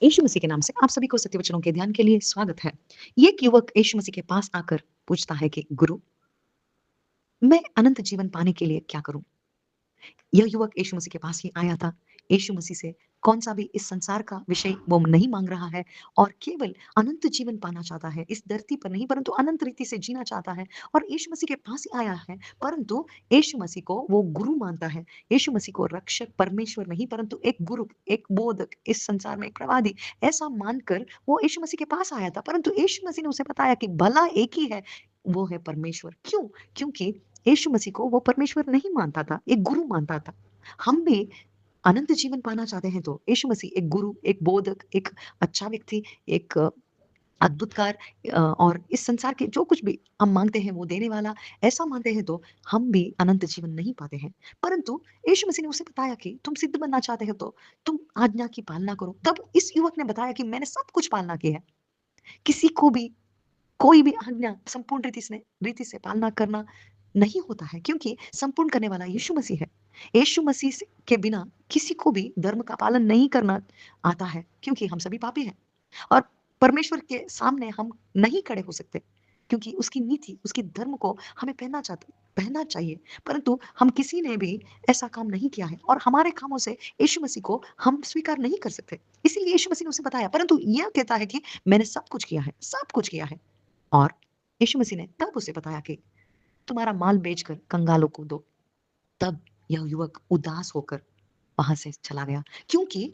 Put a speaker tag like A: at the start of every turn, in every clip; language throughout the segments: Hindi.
A: यीशु मसीह के नाम से आप सभी को सत्य वचनों के ध्यान के लिए स्वागत है। ये एक युवक यीशु मसीह के पास आकर पूछता है कि गुरु, मैं अनंत जीवन पाने के लिए क्या करूं? यह युवक यीशु मसीह के पास ही आया था। यीशु मसीह से कौन-सा भी इस संसार का विषय वो नहीं माँग रहा है और केवल अनंत जीवन पाना चाहता है। इस धरती पर नहीं परंतु अनंत रीति से जीना चाहता है और यीशु मसीह के पास ही आया है। परंतु यीशु मसीह को वो गुरु मानता है। यीशु मसीह को रक्षक, परमेश्वर नहीं परंतु एक गुरु, एक बोधक, इस संसार में एक प्रवादी ऐसा मानकर वो यीशु मसीह के पास आया था। परंतु यीशु मसीह ने उसे बताया कि भला एक ही है, वो है परमेश्वर। क्यों? क्योंकि यीशु मसीह को वो परमेश्वर नहीं मानता था, एक गुरु मानता था। हम भी अनंत जीवन पाना चाहते हैं तो यीशु मसीह एक गुरु, एक बोधक, एक अच्छा व्यक्ति, एक अद्भुतकार और इस संसार के जो कुछ भी हम माँगते हैं वो देने वाला, ऐसा मानते हैं तो हम भी अनंत जीवन नहीं पाते हैं। परंतु यीशु मसीह ने उसे बताया कि तुम सिद्ध बनना चाहते हो तो तुम आज्ञा की पालना करो। तब इस युवक ने बताया कि मैंने सब कुछ पालना की है। किसी को भी कोई भी आज्ञा संपूर्ण रीति से पालना करना नहीं होता है क्योंकि संपूर्ण करने वाला यीशु मसीह है। यीशु मसीह के बिना किसी को भी धर्म का पालन नहीं करना आता है क्योंकि हम सभी पापी हैं और परमेश्वर के सामने हम नहीं खड़े हो सकते क्योंकि उसकी नीति, उसकी धर्म को हमें पहनना चाहिए। परंतु हम किसी ने भी ऐसा काम नहीं किया है और हमारे कामों से यीशु मसीह को हम स्वीकार नहीं कर सकते। इसीलिए यीशु मसीह ने उसे बताया परंतु यह कहता है कि मैंने सब कुछ किया है, सब कुछ किया है। और यीशु मसीह ने तब उसे बताया कि तुम्हारा माल बेचकर कंगालों को दो। तब यह युवक उदास होकर वहाँ से चला गया क्योंकि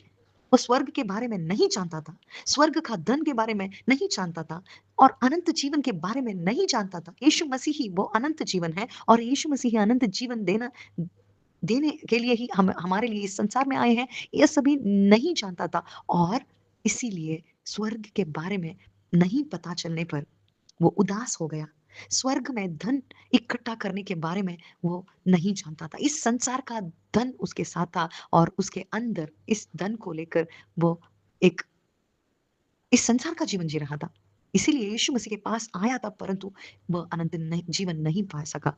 A: वो स्वर्ग के बारे में नहीं जानता था, स्वर्ग का धन के बारे में नहीं जानता था और अनंत जीवन के बारे में नहीं जानता था। यीशु मसीह ही वो अनंत जीवन है और यीशु मसीह ही अनंत जीवन देने के लिए ही हम हमारे लिए इस संसार में आए हैं, ये सभी नहीं जानता था और इसीलिए स्वर्ग के बारे में नहीं पता चलने पर वो उदास हो गया। स्वर्ग में धन इकट्ठा करने के बारे में वो नहीं जानता था। इस संसार का धन उसके साथ था और उसके अंदर इस धन को लेकर वो एक इस संसार का जीवन जी रहा था। इसीलिए यीशु मसीह के पास आया था परंतु वह अनंत नहीं जीवन नहीं पा सका।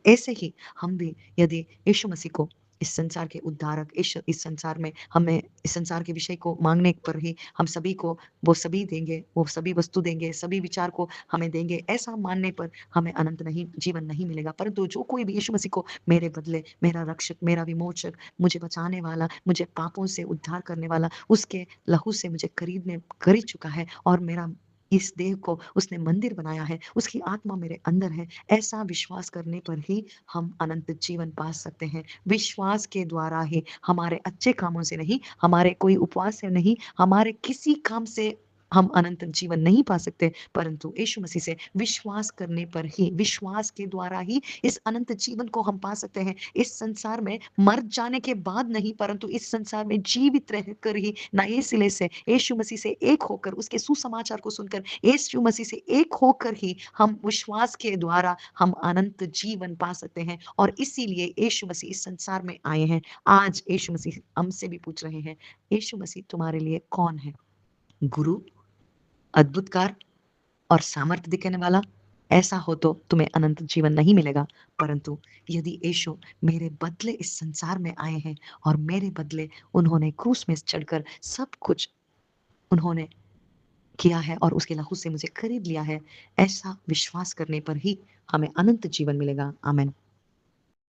A: ऐसे ही हम भी यदि यीशु मसीह को इस संसार के उद्धारक इस संसार में हमें इस संसार के विषय को माँगने पर ही हम सभी को वो सभी देंगे, वो सभी वस्तु देंगे, सभी विचार को हमें देंगे। ऐसा मानने पर हमें अनंत नहीं जीवन नहीं मिलेगा। परंतु जो कोई भी यीशु मसीह को मेरे बदले, मेरा रक्षक, मेरा विमोचक, मुझे बचाने वाला, मुझे पापों से उद्धार करने वाला, उसके लहू से मुझे खरीद चुका है और मेरा इस देह को उसने मंदिर बनाया है, उसकी आत्मा मेरे अंदर है। ऐसा विश्वास करने पर ही हम अनंत जीवन पा सकते हैं। विश्वास के द्वारा ही, हमारे अच्छे कामों से नहीं, हमारे कोई उपवास से नहीं, हमारे किसी काम से हम अनंत जीवन नहीं पा सकते, परंतु यीशु मसीह से विश्वास करने पर ही, विश्वास के द्वारा ही इस अनंत जीवन को हम पा सकते हैं। इस संसार में मर जाने के बाद नहीं, परंतु इस संसार में जीवित रहकर ही नए सिले से यीशु मसीह से एक होकर, उसके सुसमाचार को सुनकर, यीशु मसीह से एक होकर ही हम विश्वास के द्वारा हम अनंत जीवन पा सकते हैं और इसीलिए यीशु मसीह इस संसार में आए हैं। आज यीशु मसीह हमसे भी पूछ रहे हैं, यीशु मसीह तुम्हारे लिए कौन है? गुरु, अद्भुतकार और सामर्थ्य दिखाने वाला? ऐसा हो तो तुम्हें अनंत जीवन नहीं मिलेगा, परंतु यदि यीशु मेरे बदले इस संसार में आए हैं और मेरे बदले उन्होंने क्रूस में चढ़कर सब कुछ उन्होंने किया है और उसके लहू से मुझे खरीद लिया है, ऐसा विश्वास करने पर ही हमें अनंत जीवन मिलेगा। आमीन।